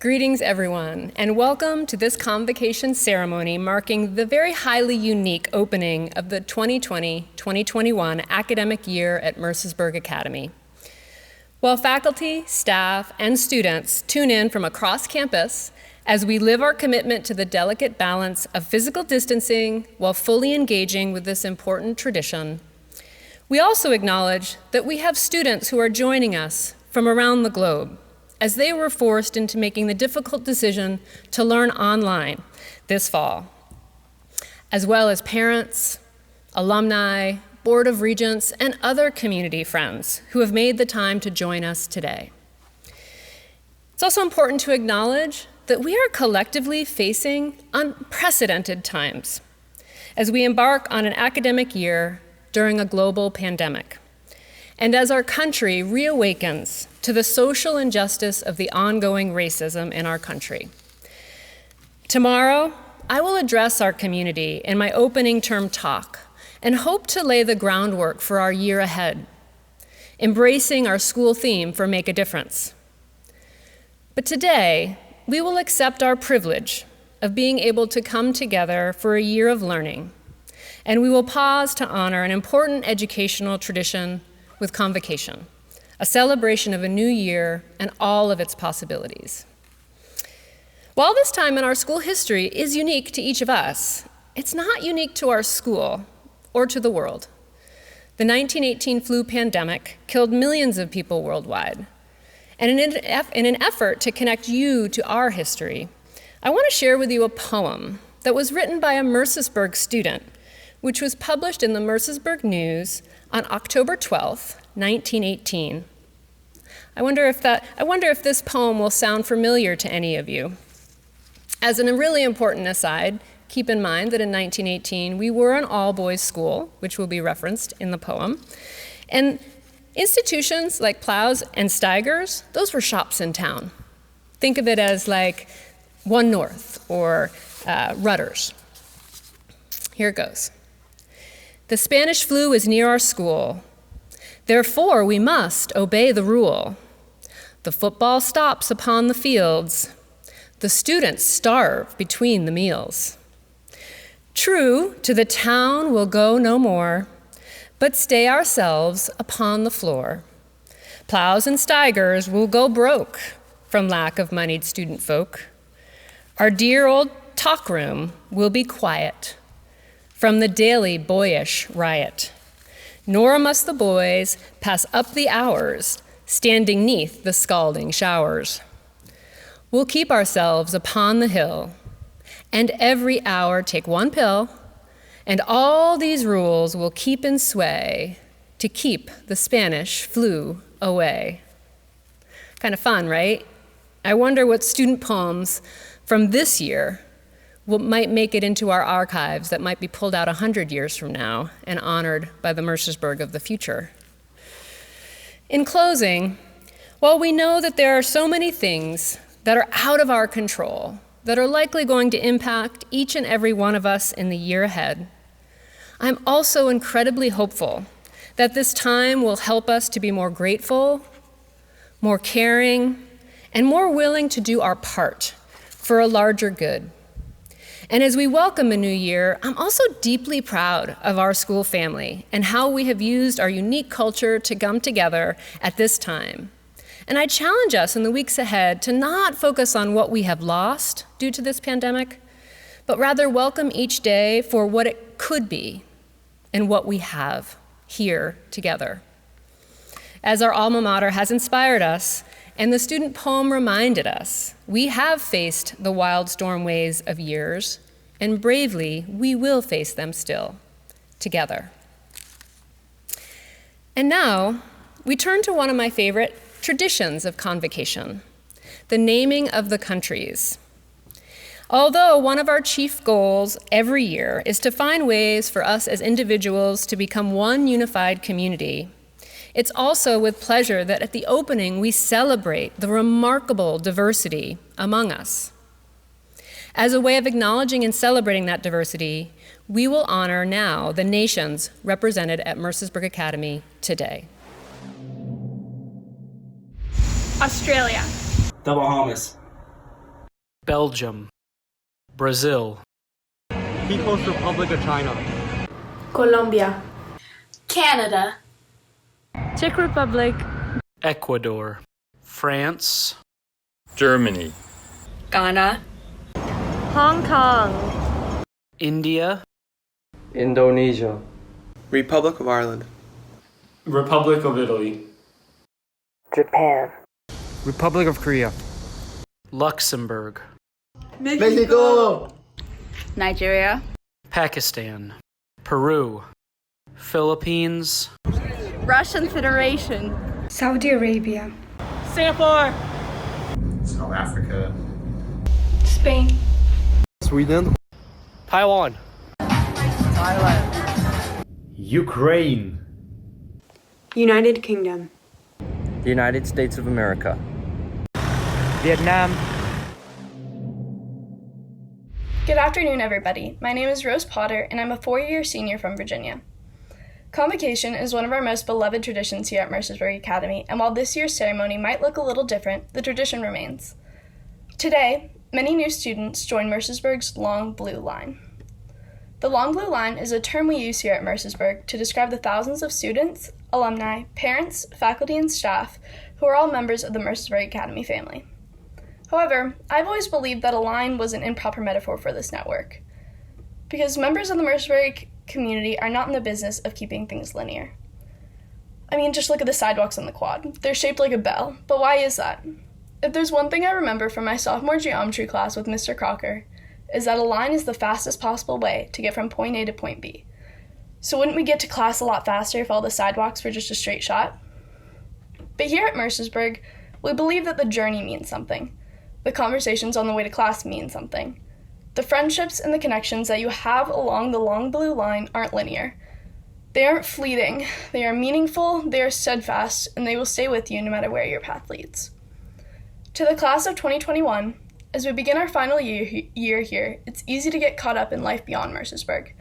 Greetings, everyone, and welcome to this convocation ceremony marking the very highly unique opening of the 2020-2021 academic year at Mercersburg Academy. While faculty, staff, and students tune in from across campus as we live our commitment to the delicate balance of physical distancing while fully engaging with this important tradition, we also acknowledge that we have students who are joining us from around the globe as they were forced into making the difficult decision to learn online this fall, as well as parents, alumni, Board of Regents, and other community friends who have made the time to join us today. It's also important to acknowledge that we are collectively facing unprecedented times as we embark on an academic year during a global pandemic, and as our country reawakens to the social injustice of the ongoing racism in our country. Tomorrow, I will address our community in my opening term talk and hope to lay the groundwork for our year ahead, embracing our school theme for Make a Difference. But today, we will accept our privilege of being able to come together for a year of learning, and we will pause to honor an important educational tradition with convocation, a celebration of a new year and all of its possibilities. While this time in our school history is unique to each of us, it's not unique to our school or to the world. The 1918 flu pandemic killed millions of people worldwide. And in an effort to connect you to our history, I want to share with you a poem that was written by a Mercersburg student, which was published in the Mercersburg News on October 12th, 1918. I wonder if this poem will sound familiar to any of you. As a really important aside, keep in mind that in 1918, we were an all-boys school, which will be referenced in the poem. And institutions like Plows and Steigers, those were shops in town. Think of it as like One North or Rutter's. Here it goes. The Spanish flu is near our school. Therefore, we must obey the rule. The football stops upon the fields. The students starve between the meals. True, to the town we'll go no more, but stay ourselves upon the floor. Plows and Steigers will go broke from lack of moneyed student folk. Our dear old talk room will be quiet from the daily boyish riot. Nor must the boys pass up the hours standing 'neath the scalding showers. We'll keep ourselves upon the hill, and every hour take one pill, and all these rules will keep in sway to keep the Spanish flu away. Kind of fun, right? I wonder what student poems from this year might make it into our archives that might be pulled out 100 years from now and honored by the Mercersburg of the future. In closing, while we know that there are so many things that are out of our control, that are likely going to impact each and every one of us in the year ahead, I'm also incredibly hopeful that this time will help us to be more grateful, more caring, and more willing to do our part for a larger good. And as we welcome a new year, I'm also deeply proud of our school family and how we have used our unique culture to come together at this time. And I challenge us in the weeks ahead to not focus on what we have lost due to this pandemic, but rather welcome each day for what it could be and what we have here together. As our alma mater has inspired us, and the student poem reminded us, we have faced the wild storm waves of years, and bravely we will face them still, together. And now, we turn to one of my favorite traditions of convocation, the naming of the countries. Although one of our chief goals every year is to find ways for us as individuals to become one unified community, it's also with pleasure that at the opening we celebrate the remarkable diversity among us. As a way of acknowledging and celebrating that diversity, we will honor now the nations represented at Mercersburg Academy today. Australia, the Bahamas, Belgium, Brazil, People's Republic of China, Colombia, Canada, Czech Republic, Ecuador, France, Germany, Ghana, Hong Kong, India, Indonesia, Republic of Ireland, Republic of Italy, Japan, Republic of Korea, Luxembourg, Mexico, Nigeria, Pakistan, Peru, Philippines, Russian Federation, Saudi Arabia, Singapore, South Africa, Spain, Sweden, Taiwan, Ukraine, United Kingdom, the United States of America, Vietnam. Good afternoon, everybody. My name is Rose Potter, and I'm a four-year senior from Virginia. Convocation is one of our most beloved traditions here at Mercersburg Academy, and while this year's ceremony might look a little different, the tradition remains. Today, many new students join Mercersburg's Long Blue Line. The Long Blue Line is a term we use here at Mercersburg to describe the thousands of students, alumni, parents, faculty, and staff who are all members of the Mercersburg Academy family. However, I've always believed that a line was an improper metaphor for this network, because members of the Mercersburg community are not in the business of keeping things linear. I mean, just look at the sidewalks on the quad. They're shaped like a bell, but why is that? If there's one thing I remember from my sophomore geometry class with Mr. Crocker, is that a line is the fastest possible way to get from point A to point B. So wouldn't we get to class a lot faster if all the sidewalks were just a straight shot? But here at Mercersburg, we believe that the journey means something. The conversations on the way to class mean something. The friendships and the connections that you have along the Long Blue Line aren't linear. They aren't fleeting, they are meaningful, they are steadfast, and they will stay with you no matter where your path leads. To the class of 2021, as we begin our final year here, it's easy to get caught up in life beyond Mercersburg.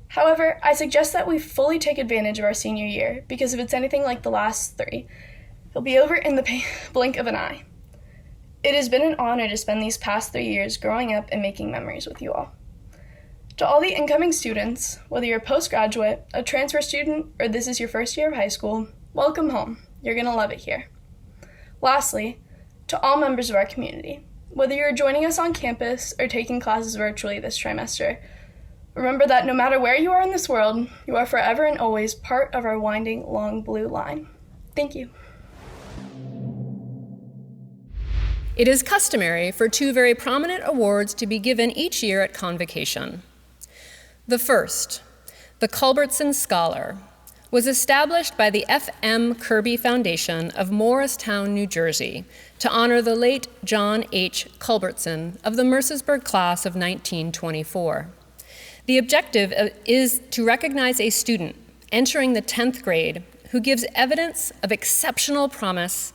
However, I suggest that we fully take advantage of our senior year, because if it's anything like the last three, it'll be over in the blink of an eye. It has been an honor to spend these past 3 years growing up and making memories with you all. To all the incoming students, whether you're a postgraduate, a transfer student, or this is your first year of high school, welcome home. You're going to love it here. Lastly, to all members of our community, whether you're joining us on campus or taking classes virtually this trimester, remember that no matter where you are in this world, you are forever and always part of our winding Long Blue Line. Thank you. It is customary for two very prominent awards to be given each year at Convocation. The first, the Culbertson Scholar, was established by the F.M. Kirby Foundation of Morristown, New Jersey, to honor the late John H. Culbertson of the Mercersburg class of 1924. The objective is to recognize a student entering the 10th grade who gives evidence of exceptional promise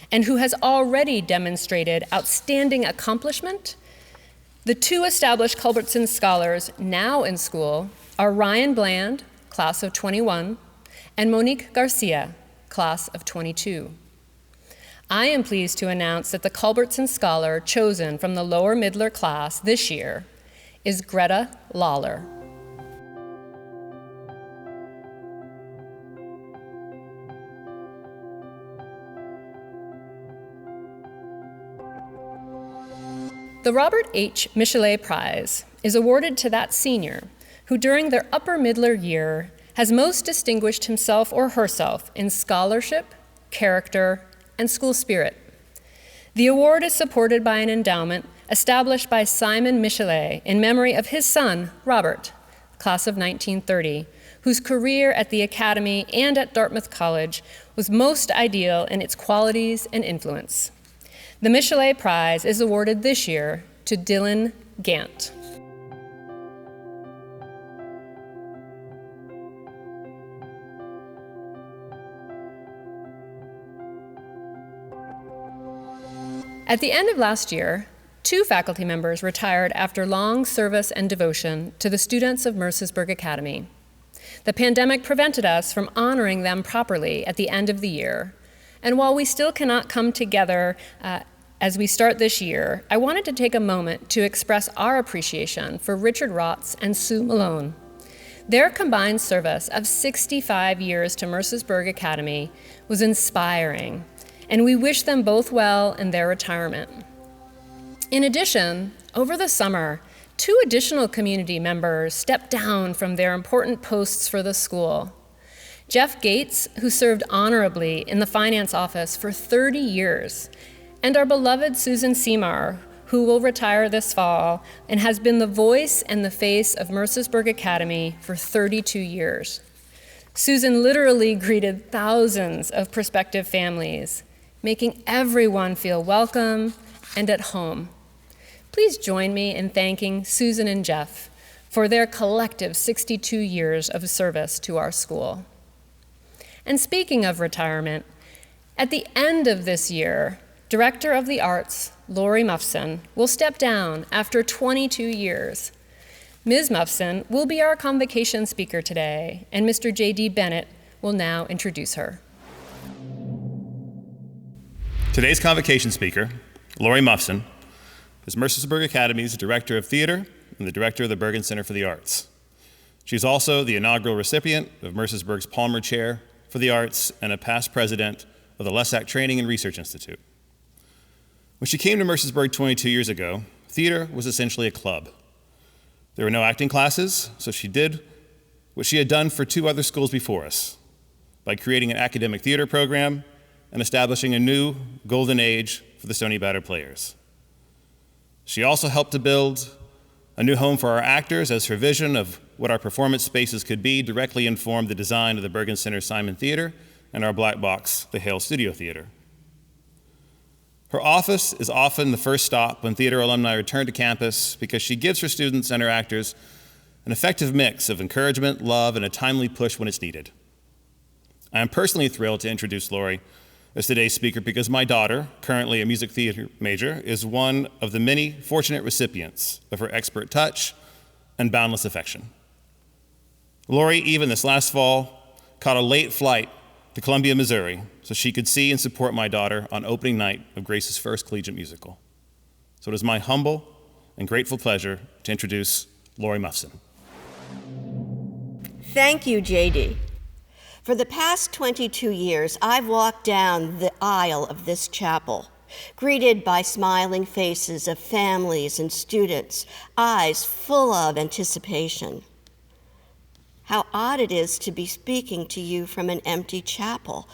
and who has already demonstrated outstanding accomplishment. The two established Culbertson scholars now in school are Ryan Bland, class of 21, and Monique Garcia, class of 22. I am pleased to announce that the Culbertson scholar chosen from the lower Midler class this year is Greta Lawler. The Robert H. Michelet Prize is awarded to that senior who during their upper Midler year has most distinguished himself or herself in scholarship, character, and school spirit. The award is supported by an endowment established by Simon Michelet in memory of his son, Robert, class of 1930, whose career at the Academy and at Dartmouth College was most ideal in its qualities and influence. The Michelet Prize is awarded this year to Dylan Gant. At the end of last year, 2 faculty members retired after long service and devotion to the students of Mercersburg Academy. The pandemic prevented us from honoring them properly at the end of the year, and while we still cannot come together as we start this year, I wanted to take a moment to express our appreciation for Richard Rotz and Sue Malone. Their combined service of 65 years to Mercersburg Academy was inspiring, and we wish them both well in their retirement. In addition, over the summer, 2 additional community members stepped down from their important posts for the school. Jeff Gates, who served honorably in the finance office for 30 years, and our beloved Susan Seymour, who will retire this fall and has been the voice and the face of Mercersburg Academy for 32 years. Susan literally greeted thousands of prospective families, making everyone feel welcome and at home. Please join me in thanking Susan and Jeff for their collective 62 years of service to our school. And speaking of retirement, at the end of this year, Director of the Arts, Laurie Mufson, will step down after 22 years. Ms. Mufson will be our convocation speaker today, and Mr. J.D. Bennett will now introduce her. Today's convocation speaker, Laurie Mufson, is Mercersburg Academy's Director of Theater and the Director of the Burgin Center for the Arts. She's also the inaugural recipient of Mercersburg's Palmer Chair for the Arts and a past president of the Lesac Training and Research Institute. When she came to Mercersburg 22 years ago, theater was essentially a club. There were no acting classes, so she did what she had done for 2 other schools before us, by creating an academic theater program and establishing a new golden age for the Stony Batter players. She also helped to build a new home for our actors, as her vision of what our performance spaces could be directly informed the design of the Burgin Center Simon Theater and our black box, the Hale Studio Theater. Her office is often the first stop when theater alumni return to campus because she gives her students and her actors an effective mix of encouragement, love, and a timely push when it's needed. I am personally thrilled to introduce Laurie as today's speaker because my daughter, currently a music theater major, is one of the many fortunate recipients of her expert touch and boundless affection. Laurie, even this last fall, caught a late flight to Columbia, Missouri, so she could see and support my daughter on opening night of Grace's first collegiate musical. So it is my humble and grateful pleasure to introduce Laurie Mufson. Thank you, JD. For the past 22 years, I've walked down the aisle of this chapel, greeted by smiling faces of families and students, eyes full of anticipation. How odd it is to be speaking to you from an empty chapel,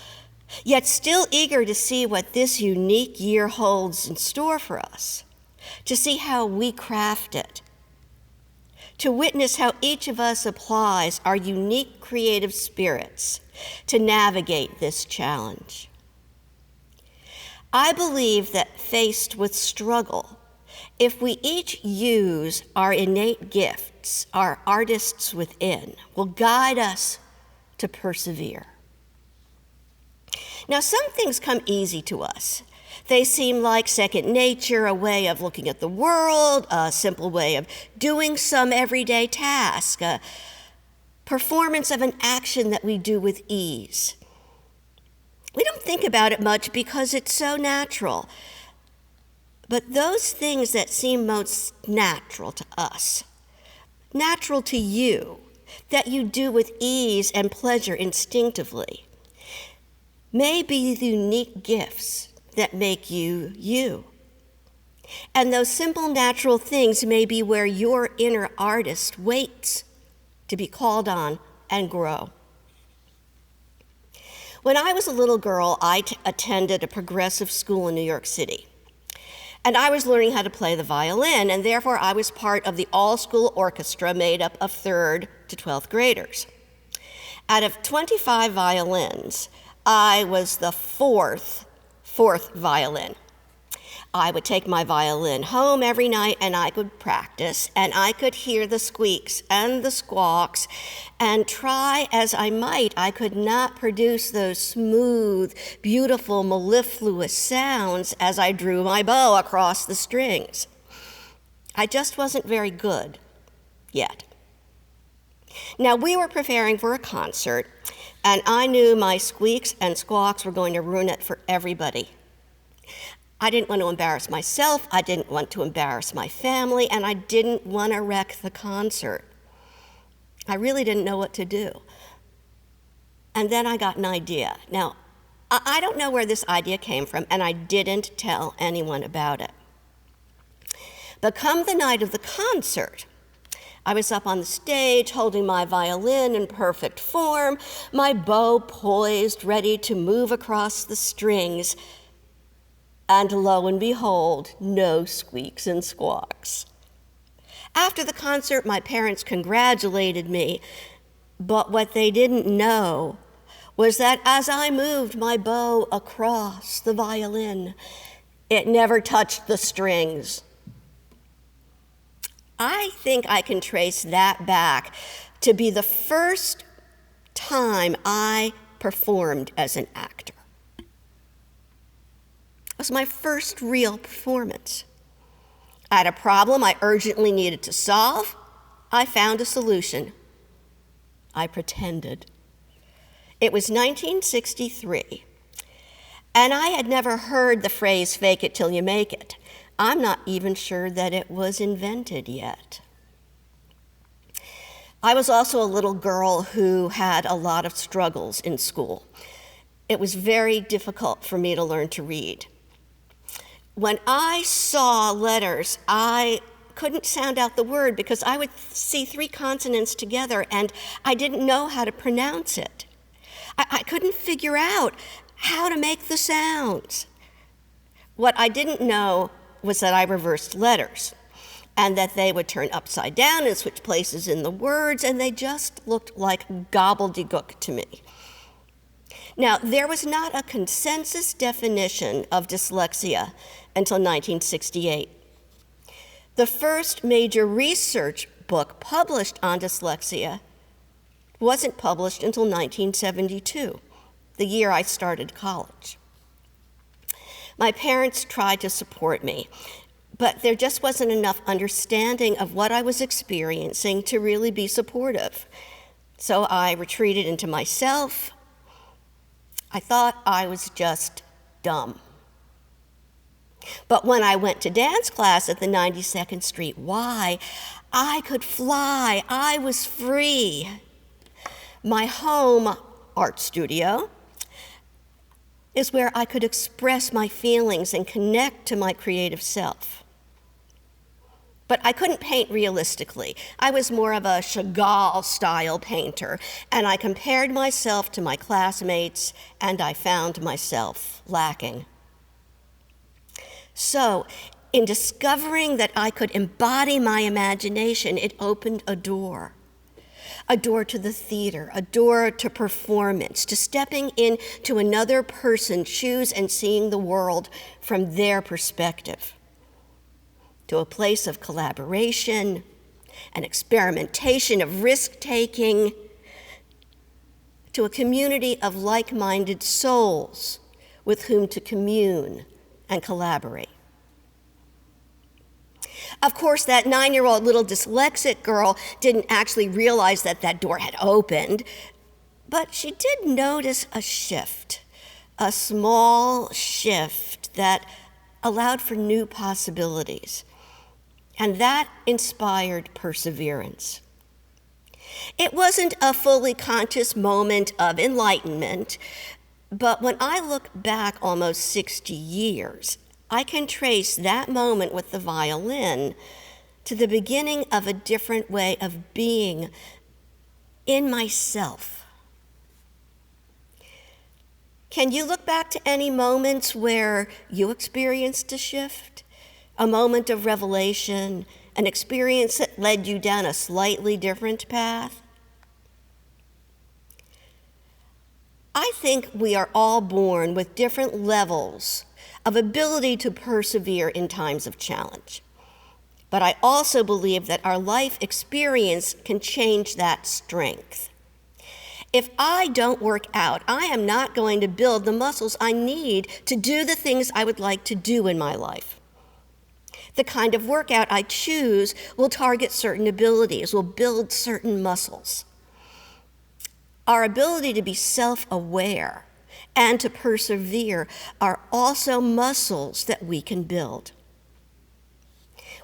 yet still eager to see what this unique year holds in store for us, to see how we craft it, to witness how each of us applies our unique creative spirits to navigate this challenge. I believe that faced with struggle, if we each use our innate gifts, our artists within, will guide us to persevere. Now, some things come easy to us. They seem like second nature, a way of looking at the world, a simple way of doing some everyday task, a performance of an action that we do with ease. We don't think about it much because it's so natural. But those things that seem most natural to us, natural to you, that you do with ease and pleasure instinctively, may be the unique gifts that make you you. And those simple natural things may be where your inner artist waits to be called on and grow. When I was a little girl, I attended a progressive school in New York City. And I was learning how to play the violin, and therefore I was part of the all-school orchestra made up of 3rd to 12th graders. Out of 25 violins, I was the fourth violin. I would take my violin home every night and I could practice, and I could hear the squeaks and the squawks, and try as I might, I could not produce those smooth, beautiful, mellifluous sounds as I drew my bow across the strings. I just wasn't very good yet. Now, we were preparing for a concert, and I knew my squeaks and squawks were going to ruin it for everybody. I didn't want to embarrass myself, I didn't want to embarrass my family, and I didn't want to wreck the concert. I really didn't know what to do. And then I got an idea. Now, I don't know where this idea came from, and I didn't tell anyone about it. But come the night of the concert, I was up on the stage holding my violin in perfect form, my bow poised, ready to move across the strings, and lo and behold, no squeaks and squawks. After the concert, my parents congratulated me, but what they didn't know was that as I moved my bow across the violin, it never touched the strings. I think I can trace that back to be the first time I performed as an actor. It was my first real performance. I had a problem I urgently needed to solve. I found a solution. I pretended. It was 1963, and I had never heard the phrase "fake it till you make it." I'm not even sure that it was invented yet. I was also a little girl who had a lot of struggles in school. It was very difficult for me to learn to read. When I saw letters, I couldn't sound out the word because I would see 3 consonants together and I didn't know how to pronounce it. I couldn't figure out how to make the sounds. What I didn't know was that I reversed letters and that they would turn upside down and switch places in the words, and they just looked like gobbledygook to me. Now, there was not a consensus definition of dyslexia until 1968. The first major research book published on dyslexia wasn't published until 1972, the year I started college. My parents tried to support me, but there just wasn't enough understanding of what I was experiencing to really be supportive. So I retreated into myself. I thought I was just dumb. But when I went to dance class at the 92nd Street Y, I could fly. I was free. My home art studio is where I could express my feelings and connect to my creative self. But I couldn't paint realistically. I was more of a Chagall-style painter, and I compared myself to my classmates, and I found myself lacking. So, in discovering that I could embody my imagination, it opened a door to the theater, a door to performance, to stepping into another person's shoes and seeing the world from their perspective, to a place of collaboration and experimentation, of risk-taking, to a community of like-minded souls with whom to commune and collaborate. Of course, that 9-year-old little dyslexic girl didn't actually realize that that door had opened, but she did notice a shift, a small shift that allowed for new possibilities, and that inspired perseverance. It wasn't a fully conscious moment of enlightenment, but when I look back almost 60 years, I can trace that moment with the violin to the beginning of a different way of being in myself. Can you look back to any moments where you experienced a shift, a moment of revelation, an experience that led you down a slightly different path? I think we are all born with different levels of ability to persevere in times of challenge. But I also believe that our life experience can change that strength. If I don't work out, I am not going to build the muscles I need to do the things I would like to do in my life. The kind of workout I choose will target certain abilities, will build certain muscles. Our ability to be self-aware and to persevere are also muscles that we can build.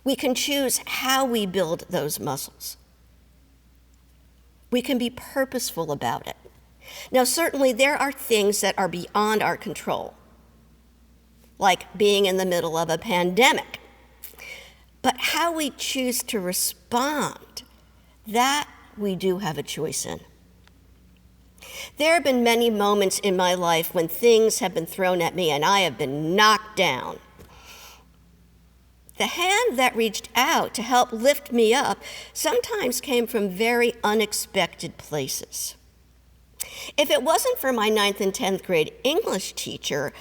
We can choose how we build those muscles. We can be purposeful about it. Now, certainly there are things that are beyond our control, like being in the middle of a pandemic. But how we choose to respond, that we do have a choice in. There have been many moments in my life when things have been thrown at me and I have been knocked down. The hand that reached out to help lift me up sometimes came from very unexpected places. If it wasn't for my 9th and 10th grade English teacher,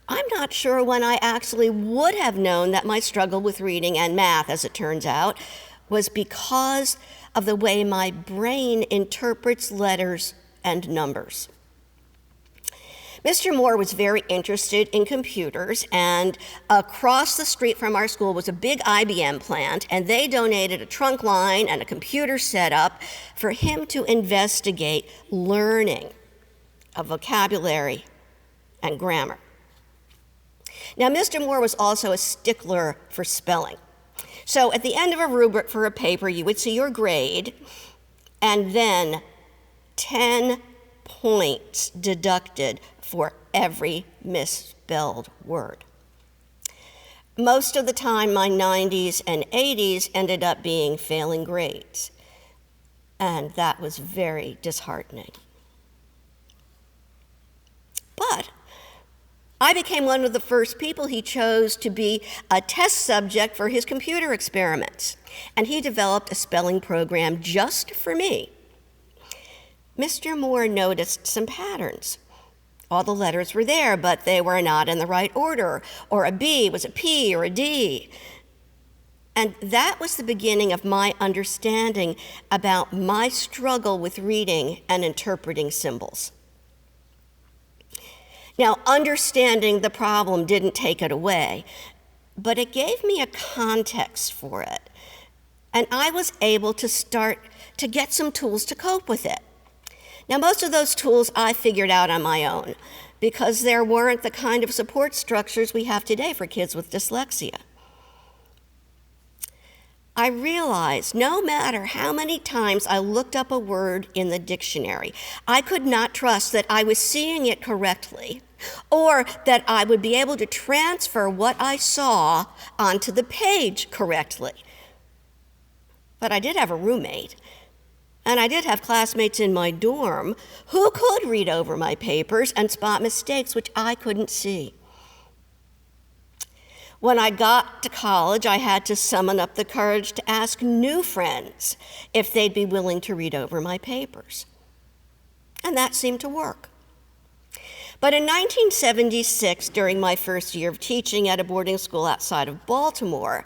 I'm not sure when I actually would have known that my struggle with reading and math, as it turns out, was because of the way my brain interprets letters and numbers. Mr. Moore was very interested in computers, and across the street from our school was a big IBM plant, and they donated a trunk line and a computer setup for him to investigate learning of vocabulary and grammar. Now, Mr. Moore was also a stickler for spelling. So at the end of a rubric for a paper, you would see your grade, and then 10 points deducted for every misspelled word. Most of the time, my 90s and 80s ended up being failing grades, and that was very disheartening. But I became one of the first people he chose to be a test subject for his computer experiments, and he developed a spelling program just for me. Mr. Moore noticed some patterns. All the letters were there, but they were not in the right order, or a B was a P or a D. And that was the beginning of my understanding about my struggle with reading and interpreting symbols. Now, understanding the problem didn't take it away, but it gave me a context for it. And I was able to start to get some tools to cope with it. Now, most of those tools I figured out on my own because there weren't the kind of support structures we have today for kids with dyslexia. I realized no matter how many times I looked up a word in the dictionary, I could not trust that I was seeing it correctly or that I would be able to transfer what I saw onto the page correctly. But I did have a roommate, and I did have classmates in my dorm who could read over my papers and spot mistakes which I couldn't see. When I got to college, I had to summon up the courage to ask new friends if they'd be willing to read over my papers. And that seemed to work. But in 1976, during my first year of teaching at a boarding school outside of Baltimore,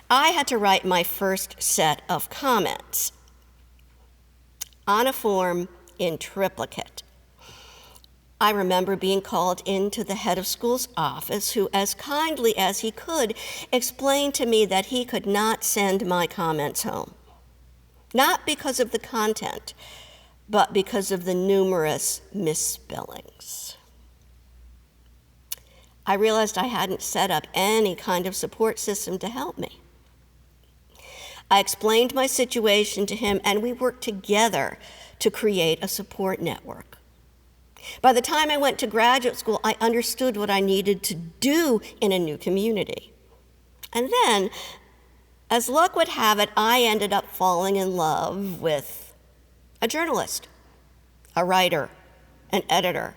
I had to write my first set of comments on a form in triplicate. I remember being called into the head of school's office, who, as kindly as he could, explained to me that he could not send my comments home. Not because of the content, but because of the numerous misspellings. I realized I hadn't set up any kind of support system to help me. I explained my situation to him, and we worked together to create a support network. By the time I went to graduate school, I understood what I needed to do in a new community. And then, as luck would have it, I ended up falling in love with a journalist, a writer, an editor,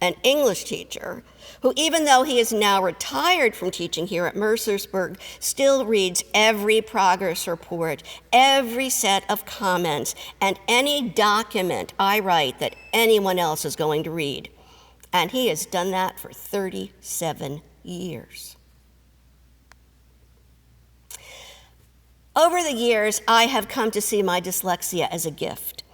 an English teacher, who, even though he is now retired from teaching here at Mercersburg, still reads every progress report, every set of comments, and any document I write that anyone else is going to read. And he has done that for 37 years. Over the years, I have come to see my dyslexia as a gift.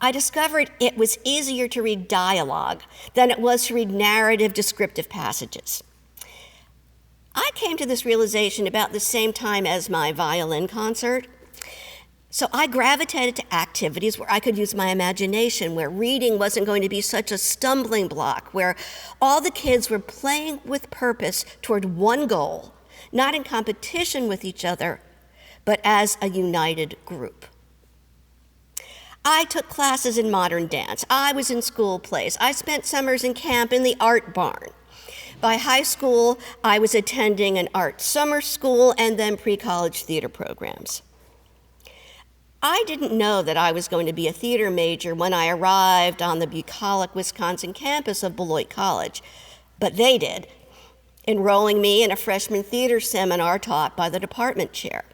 I discovered it was easier to read dialogue than it was to read narrative, descriptive passages. I came to this realization about the same time as my violin concert, So I gravitated to activities where I could use my imagination, where reading wasn't going to be such a stumbling block, where all the kids were playing with purpose toward one goal, not in competition with each other, but as a united group. I took classes in modern dance. I was in school plays. I spent summers in camp in the art barn. By high school, I was attending an art summer school and then pre-college theater programs. I didn't know that I was going to be a theater major when I arrived on the bucolic Wisconsin campus of Beloit College, but they did, enrolling me in a freshman theater seminar taught by the department chair.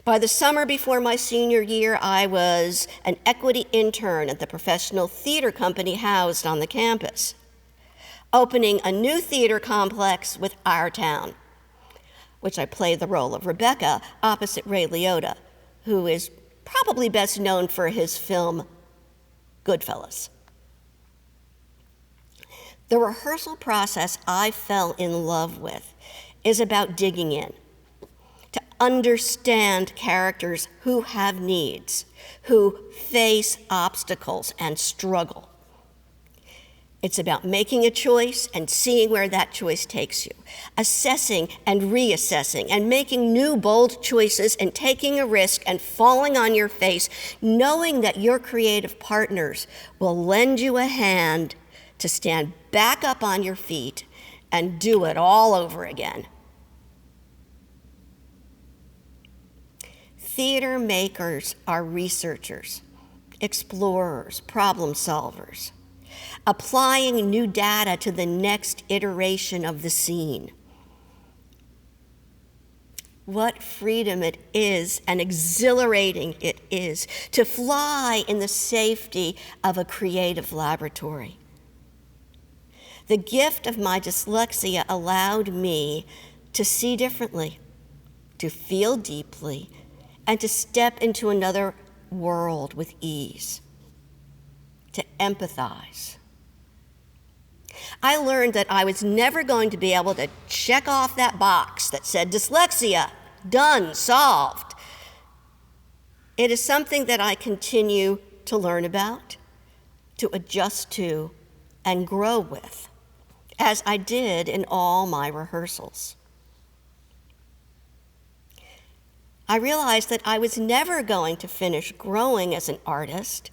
By the summer before my senior year, I was an equity intern at the professional theater company housed on the campus, opening a new theater complex with our town, which I played the role of Rebecca opposite Ray Liotta, who is probably best known for his film Goodfellas. The rehearsal process I fell in love with is about digging in, to understand characters who have needs, who face obstacles and struggle. It's about making a choice and seeing where that choice takes you, assessing and reassessing and making new bold choices and taking a risk and falling on your face, knowing that your creative partners will lend you a hand to stand back up on your feet and do it all over again. Theater makers are researchers, explorers, problem solvers, applying new data to the next iteration of the scene. What freedom it is and exhilarating it is to fly in the safety of a creative laboratory. The gift of my dyslexia allowed me to see differently, to feel deeply, and to step into another world with ease, to empathize. I learned that I was never going to be able to check off that box that said dyslexia, done, solved. It is something that I continue to learn about, to adjust to, and grow with, as I did in all my rehearsals. I realized that I was never going to finish growing as an artist,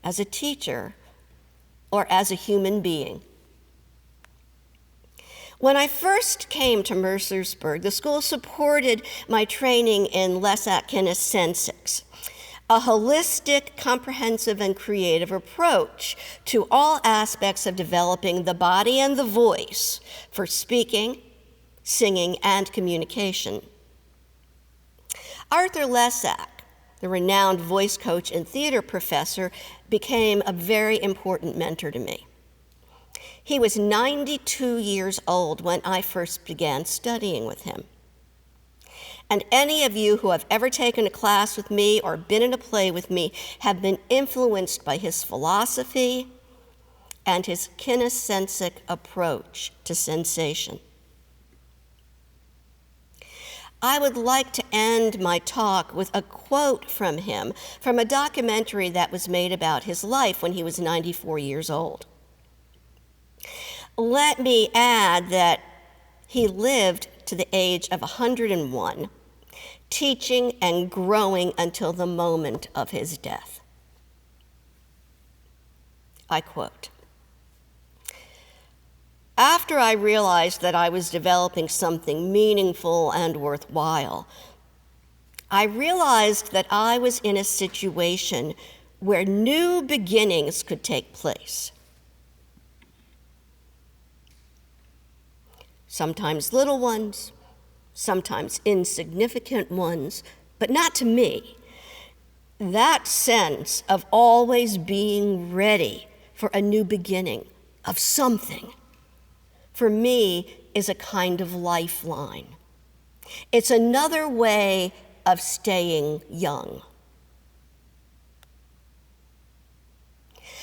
as a teacher, or as a human being. When I first came to Mercersburg, the school supported my training in Les Sensics, a holistic, comprehensive, and creative approach to all aspects of developing the body and the voice for speaking, singing, and communication. Arthur Lesak, the renowned voice coach and theater professor, became a very important mentor to me. He was 92 years old when I first began studying with him. And any of you who have ever taken a class with me or been in a play with me have been influenced by his philosophy and his kinesensic approach to sensation. I would like to end my talk with a quote from him from a documentary that was made about his life when he was 94 years old. Let me add that he lived to the age of 101, teaching and growing until the moment of his death. I quote, "After I realized that I was developing something meaningful and worthwhile, I realized that I was in a situation where new beginnings could take place. Sometimes little ones, sometimes insignificant ones, but not to me. That sense of always being ready for a new beginning of something, for me, is a kind of lifeline. It's another way of staying young.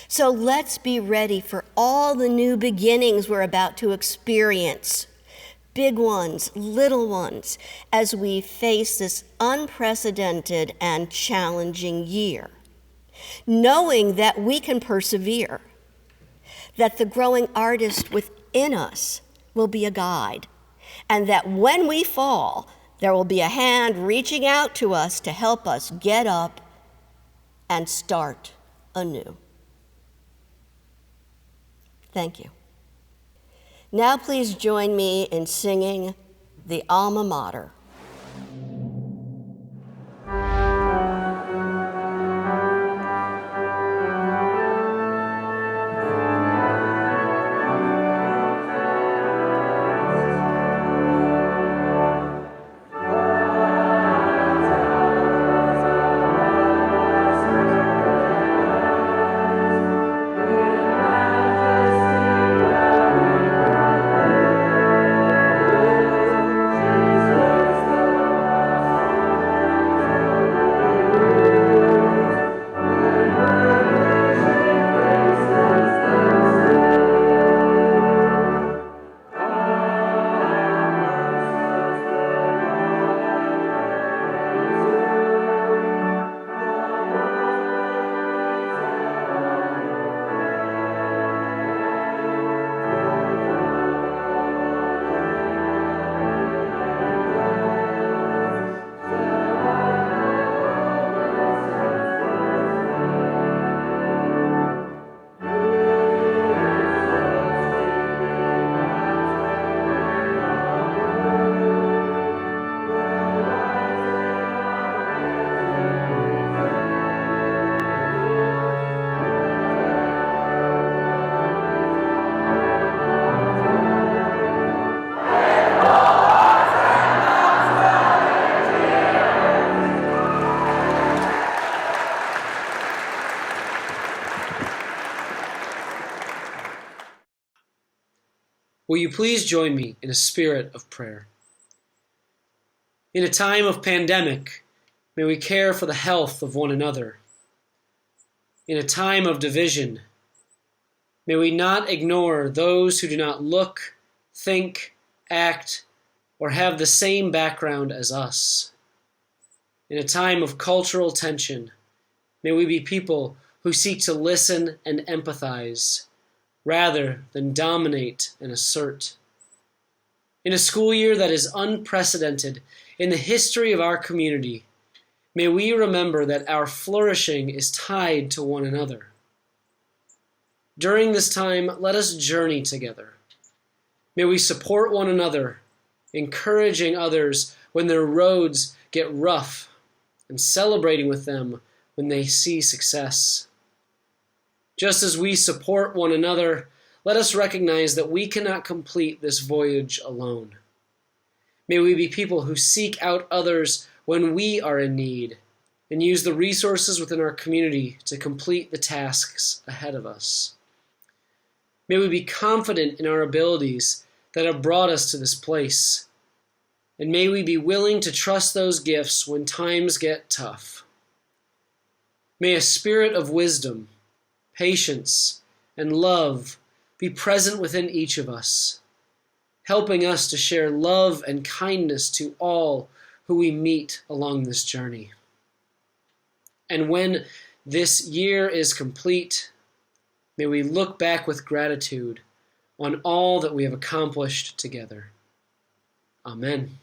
So let's be ready for all the new beginnings we're about to experience. big ones, little ones, as we face this unprecedented and challenging year, knowing that we can persevere, that the growing artist within us will be a guide, and that when we fall, there will be a hand reaching out to us to help us get up and start anew. Thank you. Now please join me in singing the Alma Mater. Will you please join me in a spirit of prayer? In a time of pandemic, may we care for the health of one another. In a time of division, may we not ignore those who do not look, think, act, or have the same background as us. In a time of cultural tension, may we be people who seek to listen and empathize, rather than dominate and assert. In a school year that is unprecedented in the history of our community, may we remember that our flourishing is tied to one another. During this time, let us journey together. May we support one another, encouraging others when their roads get rough, and celebrating with them when they see success. Just as we support one another, let us recognize that we cannot complete this voyage alone. May we be people who seek out others when we are in need and use the resources within our community to complete the tasks ahead of us. May we be confident in our abilities that have brought us to this place, and may we be willing to trust those gifts when times get tough. May a spirit of wisdom, patience, and love be present within each of us, helping us to share love and kindness to all who we meet along this journey. And when this year is complete, may we look back with gratitude on all that we have accomplished together. Amen.